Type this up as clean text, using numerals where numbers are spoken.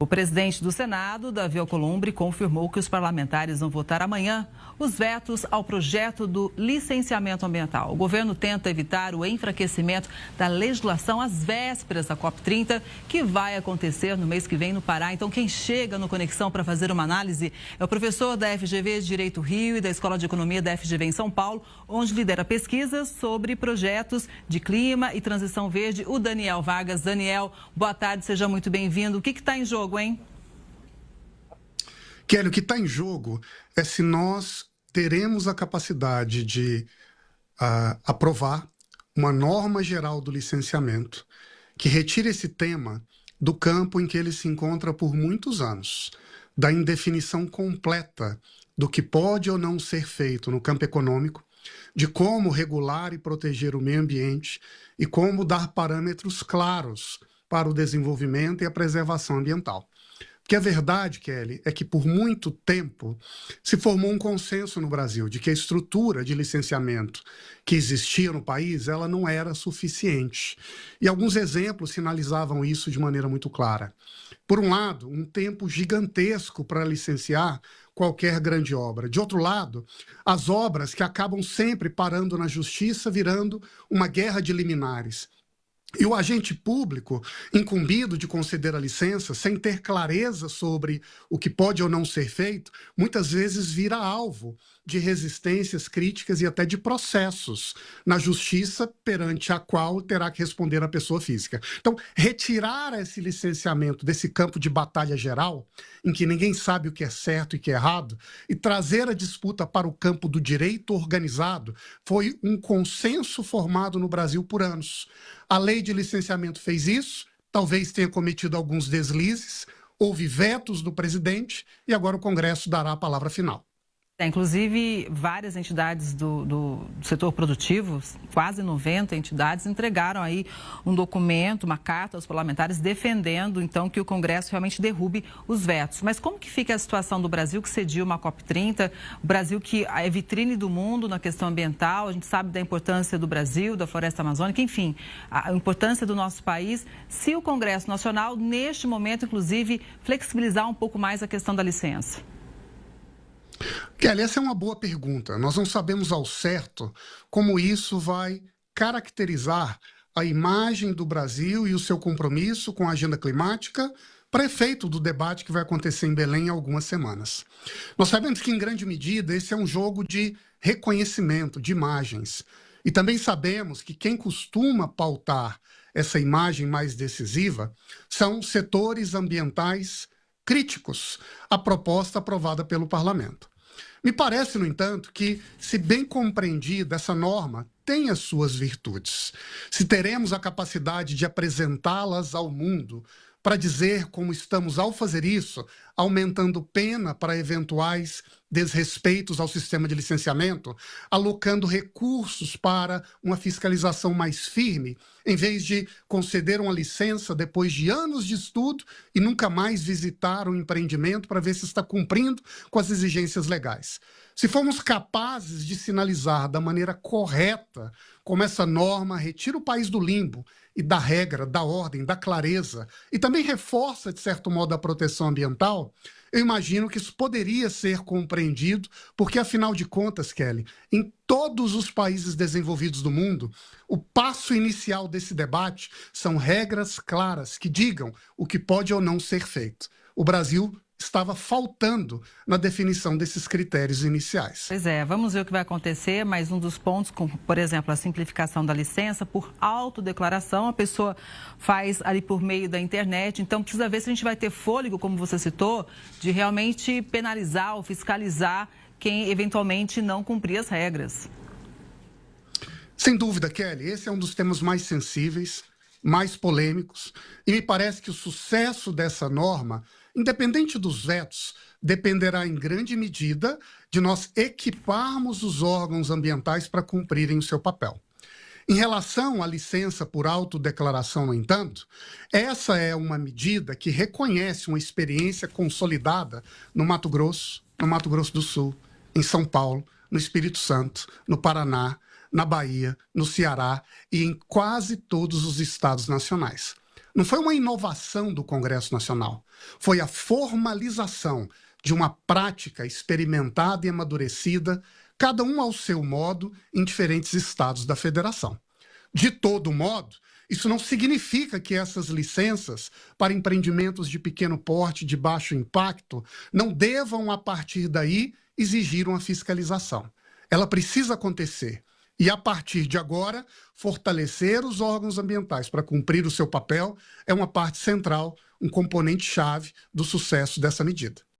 O presidente do Senado, Davi Alcolumbre, confirmou que os parlamentares vão votar amanhã os vetos ao projeto do licenciamento ambiental. O governo tenta evitar o enfraquecimento da legislação às vésperas da COP30, que vai acontecer no mês que vem no Pará. Então, quem chega no Conexão para fazer uma análise é o professor da FGV de Direito Rio e da Escola de Economia da FGV em São Paulo, onde lidera pesquisas sobre projetos de clima e transição verde, o Daniel Vargas. Daniel, boa tarde, seja muito bem-vindo. O que está em jogo, hein? Kelly, o que está em jogo é se nós teremos a capacidade de aprovar uma norma geral do licenciamento que retire esse tema do campo em que ele se encontra por muitos anos, da indefinição completa do que pode ou não ser feito no campo econômico, de como regular e proteger o meio ambiente e como dar parâmetros claros para o desenvolvimento e a preservação ambiental. Porque a verdade, Kelly, é que por muito tempo se formou um consenso no Brasil de que a estrutura de licenciamento que existia no país, ela não era suficiente. E alguns exemplos sinalizavam isso de maneira muito clara. Por um lado, um tempo gigantesco para licenciar qualquer grande obra. De outro lado, as obras que acabam sempre parando na justiça, virando uma guerra de liminares. E o agente público, incumbido de conceder a licença, sem ter clareza sobre o que pode ou não ser feito, muitas vezes vira alvo de resistências críticas e até de processos na justiça, perante a qual terá que responder a pessoa física. Então, retirar esse licenciamento desse campo de batalha geral, em que ninguém sabe o que é certo e o que é errado, e trazer a disputa para o campo do direito organizado, foi um consenso formado no Brasil por anos. A lei de licenciamento fez isso, talvez tenha cometido alguns deslizes, houve vetos do presidente e agora o Congresso dará a palavra final. Inclusive, várias entidades do setor produtivo, quase 90 entidades, entregaram aí um documento, uma carta aos parlamentares, defendendo, então, que o Congresso realmente derrube os vetos. Mas como que fica a situação do Brasil, que cediu uma COP30, o Brasil que é vitrine do mundo na questão ambiental, a gente sabe da importância do Brasil, da floresta amazônica, enfim, a importância do nosso país, se o Congresso Nacional, neste momento, inclusive, flexibilizar um pouco mais a questão da licença? Kelly, essa é uma boa pergunta. Nós não sabemos ao certo como isso vai caracterizar a imagem do Brasil e o seu compromisso com a agenda climática para efeito do debate que vai acontecer em Belém em algumas semanas. Nós sabemos que, em grande medida, esse é um jogo de reconhecimento, de imagens. E também sabemos que quem costuma pautar essa imagem mais decisiva são setores ambientais críticos à proposta aprovada pelo parlamento. Me parece, no entanto, que, se bem compreendida, essa norma tem as suas virtudes. Se teremos a capacidade de apresentá-las ao mundo para dizer como estamos, ao fazer isso, aumentando pena para eventuais desrespeitos ao sistema de licenciamento, alocando recursos para uma fiscalização mais firme, em vez de conceder uma licença depois de anos de estudo e nunca mais visitar o empreendimento para ver se está cumprindo com as exigências legais. Se formos capazes de sinalizar da maneira correta como essa norma retira o país do limbo e da regra, da ordem, da clareza, e também reforça, de certo modo, a proteção ambiental, eu imagino que isso poderia ser compreendido, porque, afinal de contas, Kelly, em todos os países desenvolvidos do mundo, o passo inicial desse debate são regras claras que digam o que pode ou não ser feito. O Brasil estava faltando na definição desses critérios iniciais. Pois é, vamos ver o que vai acontecer, mas um dos pontos, como, por exemplo, a simplificação da licença por autodeclaração, a pessoa faz ali por meio da internet, então precisa ver se a gente vai ter fôlego, como você citou, de realmente penalizar ou fiscalizar quem eventualmente não cumprir as regras. Sem dúvida, Kelly, esse é um dos temas mais sensíveis, mais polêmicos, e me parece que o sucesso dessa norma, independente dos vetos, dependerá em grande medida de nós equiparmos os órgãos ambientais para cumprirem o seu papel. Em relação à licença por autodeclaração, no entanto, essa é uma medida que reconhece uma experiência consolidada no Mato Grosso do Sul, em São Paulo, no Espírito Santo, no Paraná, na Bahia, no Ceará e em quase todos os estados nacionais. Não foi uma inovação do Congresso Nacional, foi a formalização de uma prática experimentada e amadurecida, cada um ao seu modo, em diferentes estados da federação. De todo modo, isso não significa que essas licenças para empreendimentos de pequeno porte, de baixo impacto, não devam, a partir daí, exigir uma fiscalização. Ela precisa acontecer. E, a partir de agora, fortalecer os órgãos ambientais para cumprir o seu papel é uma parte central, um componente-chave do sucesso dessa medida.